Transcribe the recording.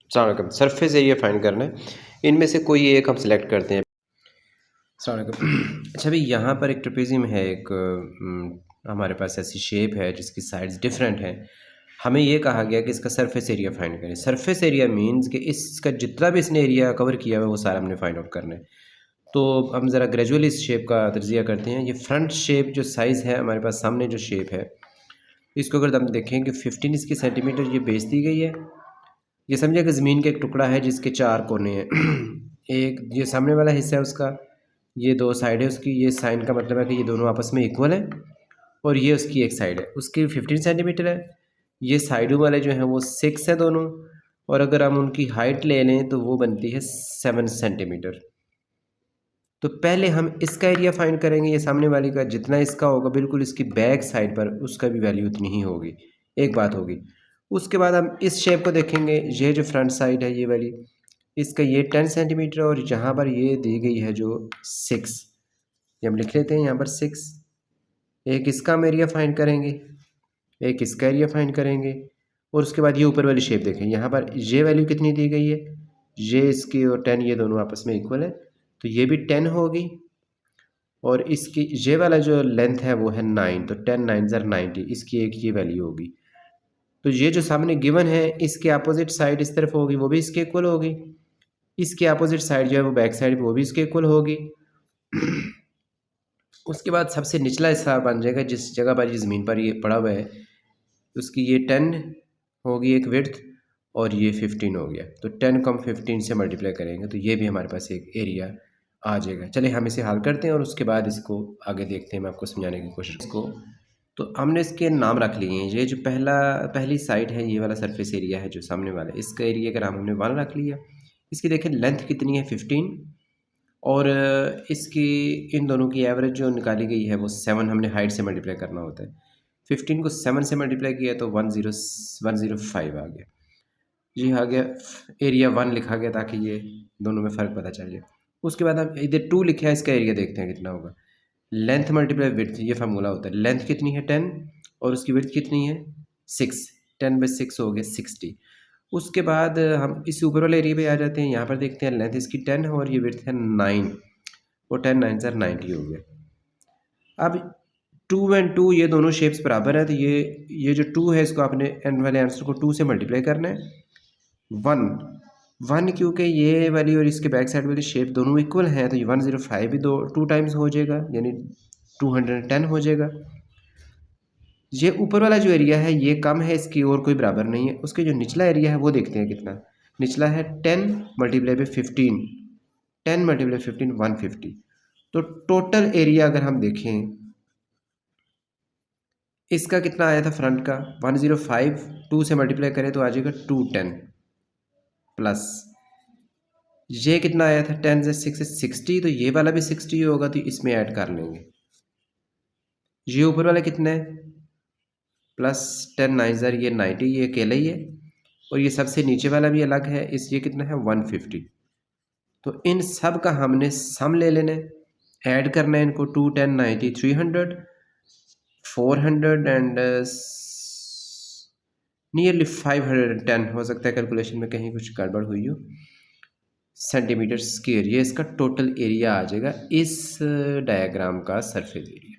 अस्सलाम वालेकुम। Surface area find करना है, इनमें से कोई एक हम सिलेक्ट करते हैं। अस्सलाम वालेकुम। अच्छा भाई, यहाँ पर एक ट्रेपेजियम है, एक हमारे पास ऐसी शेप है जिसकी साइड्स डिफरेंट हैं। हमें ये कहा गया कि इसका सरफेस एरिया फाइंड करें। सरफेस एरिया मींस कि इसका जितना भी इसने एरिया कवर किया हुआ है वो सारा हमने फाइंड आउट करना है। तो हम ज़रा ग्रेजुअली इस शेप का तज्ज़िया करते हैं। ये फ्रंट शेप जो साइज़ है हमारे पास, सामने जो शेप है, इसको अगर हम देखें कि 15 इसकी सेंटीमीटर ये बेच दी गई है। ये समझिए कि ज़मीन का एक टुकड़ा है जिसके 4 कोने हैं। एक ये सामने वाला हिस्सा है उसका, ये 2 साइड है उसकी। ये साइन का मतलब है कि ये दोनों आपस में इक्वल हैं, और ये उसकी एक साइड है, उसकी 15 सेंटीमीटर है। ये साइडों वाले जो हैं वो 6 है दोनों, और अगर हम उनकी हाइट ले लें तो वो बनती है 7 सेंटीमीटर। तो पहले हम इसका एरिया फाइंड करेंगे, ये सामने वाली का जितना इसका होगा बिल्कुल इसकी बैक साइड पर उसका भी वैल्यू उतनी ही होगी। एक बात होगी। उसके बाद हम इस शेप को देखेंगे, ये जो फ्रंट साइड है ये वाली, इसका ये 10 सेंटीमीटर, और यहाँ पर ये दी गई है जो 6, ये हम लिख लेते हैं यहाँ पर 6। एक इसका हम एरिया फाइंड करेंगे, एक इसका एरिया फाइंड करेंगे, और उसके बाद ये ऊपर वाली शेप देखें, यहाँ पर ये वैल्यू कितनी दी गई है, ये इसकी और 10 ये दोनों आपस में इक्वल है, तो ये भी 10 होगी। और इसकी ये वाला जो लेंथ है वो है 9, तो 10 9 ज़र 90, इसकी एक ये वैल्यू होगी। तो ये जो सामने गिवन है इसके अपोजिट साइड इस तरफ होगी, वो भी इसके इक्वल होगी। इसके अपोजिट साइड जो है वो बैक साइड वो भी इसके इक्वल होगी। उसके बाद सबसे निचला हिस्सा बन जाएगा जिस जगह पर ये ज़मीन पर ये पड़ा हुआ है, उसकी ये 10 होगी एक विड्थ, और ये 15 हो गया। तो 10 को हम 15 से मल्टीप्लाई करेंगे तो ये भी हमारे पास एक एरिया आ जाएगा। चलिए हम इसे हल करते हैं और उसके बाद इसको आगे देखते हैं, मैं आपको समझाने की कोशिश इसको। तो हमने इसके नाम रख लिए हैं। ये जो पहली साइड है, ये वाला सरफेस एरिया है जो सामने वाला है, इसका एरिया का नाम हमने 1 रख लिया। इसकी देखें लेंथ कितनी है 15, और इसकी इन दोनों की एवरेज जो निकाली गई है वो 7 हमने हाइट से मल्टीप्लाई करना होता है। 15 को 7 से मल्टीप्लाई किया तो 105 आ गया। जी आ गया, एरिया 1 लिखा गया ताकि ये दोनों में फ़र्क पता चल जाए। उसके बाद हम इधर 2 लिखा है, इसका एरिया देखते हैं कितना होगा। लेंथ मल्टीप्लाई विड्थ, ये फार्मूला होता है। लेंथ कितनी है 10, और उसकी विड्थ कितनी है 6, 10/6 हो गया 60। उसके बाद हम इस ऊपर वाले एरिया पे आ जाते हैं। यहाँ पर देखते हैं लेंथ इसकी 10 है और ये विड्थ है 9, और 10 9 ज़र 90 हो गया। अब 2 एंड 2 ये दोनों शेप्स बराबर है, तो ये जो 2 है इसको आपने एंड वाले आंसर को 2 से मल्टीप्लाई करना है। 1 क्योंकि ये वाली और इसके बैक साइड वाली शेप दोनों इक्वल हैं, तो ये 105 भी 2 टाइम्स हो जाएगा, यानी 210 हो जाएगा। ये ऊपर वाला जो एरिया है ये कम है, इसकी और कोई बराबर नहीं है। उसके जो निचला एरिया है वो देखते हैं कितना निचला है। 10 मल्टीप्लाई बाई 15, 10 मल्टीप्लाई 15 150। तो टोटल एरिया अगर हम देखें इसका कितना आया था फ्रंट का 105, 2 से मल्टीप्लाई करें तो आ जाएगा 210, प्लस ये कितना आया था 10 से 6 से 60, तो ये वाला भी 60 होगा, तो इसमें ऐड कर लेंगे। ये ऊपर वाला कितना है प्लस 10 9 ज़र ये 90, ये अकेला ही है, और ये सबसे नीचे वाला भी अलग है, इस ये कितना है 150। तो इन सब का हमने सम ले लेना है, ऐड करना है इनको। 2 10 90 300 400 एंड नियरली 510 हो सकता है, कैलकुलेशन में कहीं कुछ गड़बड़ हुई हो। सेंटीमीटर स्क्वायर ये इसका टोटल एरिया आ जाएगा इस डायग्राम का सरफेस एरिया।